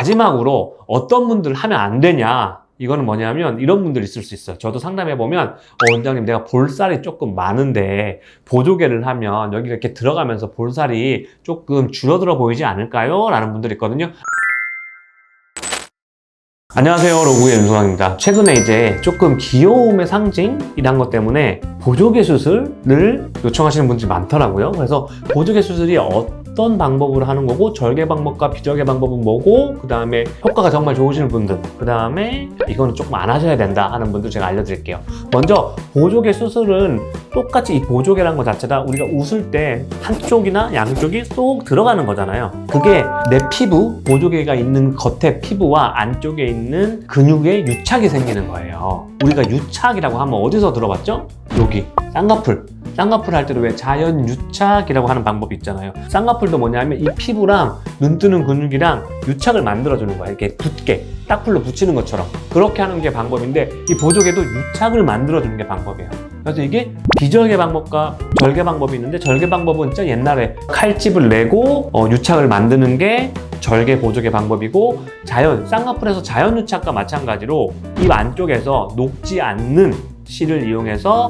마지막으로 어떤 분들 하면 안 되냐, 이거는 뭐냐면 이런 분들이 있을 수 있어요. 저도 상담해보면 원장님 내가 볼살이 조금 많은데 보조개를 하면 여기 이렇게 들어가면서 볼살이 조금 줄어들어 보이지 않을까요? 라는 분들이 있거든요. 안녕하세요, 로구의 윤소왕입니다. 최근에 이제 조금 귀여움의 상징이란 것 때문에 보조개 수술을 요청하시는 분들이 많더라고요. 그래서 보조개 수술이 어떤 방법으로 하는 거고, 절개 방법과 비절개 방법은 뭐고, 그 다음에 효과가 정말 좋으신 분들, 그 다음에 이거는 조금 안 하셔야 된다 하는 분들 제가 알려드릴게요. 먼저 보조개 수술은 똑같이 이 보조개라는 것 자체가 우리가 웃을 때 한쪽이나 양쪽이 쏙 들어가는 거잖아요. 그게 내 피부, 보조개가 있는 겉에 피부와 안쪽에 있는 근육에 유착이 생기는 거예요. 우리가 유착이라고 하면 어디서 들어봤죠? 여기 쌍꺼풀 할 때도 왜 자연 유착이라고 하는 방법이 있잖아요. 쌍꺼풀도 뭐냐면 이 피부랑 눈 뜨는 근육이랑 유착을 만들어주는 거예요. 이렇게 붙게 딱풀로 붙이는 것처럼 그렇게 하는 게 방법인데, 이 보조개도 유착을 만들어주는 게 방법이에요. 그래서 이게 비절개 방법과 절개 방법이 있는데, 절개 방법은 진짜 옛날에 칼집을 내고 유착을 만드는 게 절개 보조개 방법이고, 쌍꺼풀에서 자연 유착과 마찬가지로 입 안쪽에서 녹지 않는 실을 이용해서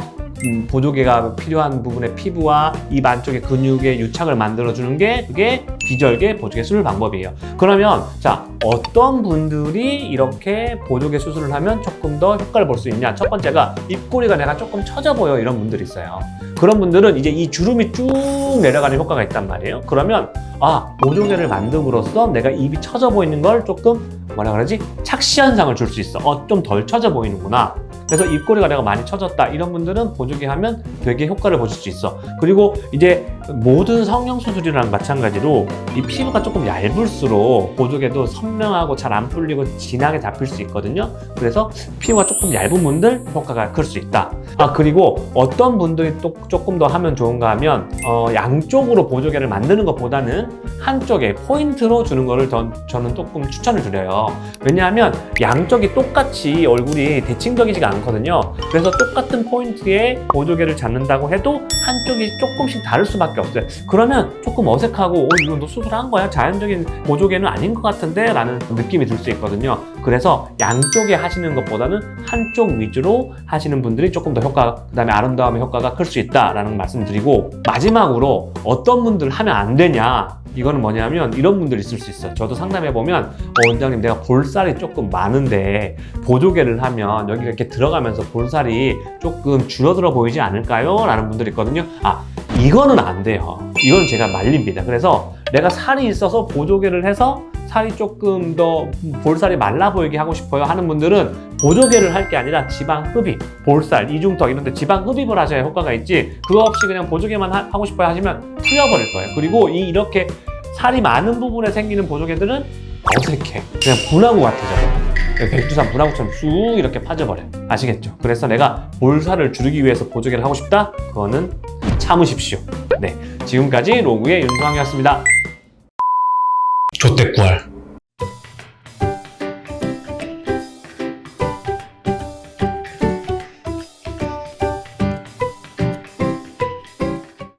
보조개가 필요한 부분의 피부와 입 안쪽의 근육의 유착을 만들어주는 게 그게 비절개 보조개 수술 방법이에요. 그러면 자, 어떤 분들이 이렇게 보조개 수술을 하면 조금 더 효과를 볼 수 있냐? 첫 번째가 입꼬리가 내가 조금 처져 보여, 이런 분들이 있어요. 그런 분들은 이제 이 주름이 쭉 내려가는 효과가 있단 말이에요. 그러면 보조개를 만듦으로써 내가 입이 처져 보이는 걸 조금 착시 현상을 줄 수 있어. 좀 덜 처져 보이는구나. 그래서 입꼬리가 내가 많이 처졌다, 이런 분들은 보조개 하면 되게 효과를 보실 수 있어. 그리고 이제 모든 성형수술이랑 마찬가지로 이 피부가 조금 얇을수록 보조개도 선명하고 잘 안 풀리고 진하게 잡힐 수 있거든요. 그래서 피부가 조금 얇은 분들 효과가 클 수 있다. 그리고 어떤 분들이 또 조금 더 하면 좋은가 하면 양쪽으로 보조개를 만드는 것보다는 한쪽에 포인트로 주는 거를 저는 조금 추천을 드려요. 왜냐하면 양쪽이 똑같이 얼굴이 대칭적이지가 않거든요. 그래서 똑같은 포인트에 보조개를 잡는다고 해도 한쪽이 조금씩 다를 수밖에 없어요. 그러면 조금 어색하고 이건 너 수술한 거야? 자연적인 보조개는 아닌 것 같은데? 라는 느낌이 들 수 있거든요. 그래서 양쪽에 하시는 것보다는 한쪽 위주로 하시는 분들이 조금 더 그 다음에 아름다움의 효과가 클 수 있다라는 말씀 드리고, 마지막으로 어떤 분들 하면 안 되냐, 이거는 뭐냐면 이런 분들이 있을 수 있어요. 저도 상담해보면 원장님 내가 볼살이 조금 많은데 보조개를 하면 여기 이렇게 들어가면서 볼살이 조금 줄어들어 보이지 않을까요? 라는 분들이 있거든요. 이거는 안 돼요. 이건 제가 말립니다. 그래서 내가 살이 있어서 보조개를 해서 살이 조금 더 볼살이 말라 보이게 하고 싶어요 하는 분들은 보조개를 할 게 아니라 지방 흡입, 볼살, 이중턱 이런 데 지방 흡입을 하셔야 효과가 있지, 그거 없이 그냥 보조개만 하고 싶어요 하시면 풀려버릴 거예요. 그리고 이렇게 살이 많은 부분에 생기는 보조개들은 어색해. 그냥 분화구 같아져. 백두산 분화구처럼 쑥 이렇게 파져버려. 아시겠죠? 그래서 내가 볼살을 줄이기 위해서 보조개를 하고 싶다? 그거는 참으십시오. 네, 지금까지 로구의 윤소왕이었습니다. 조태꾸알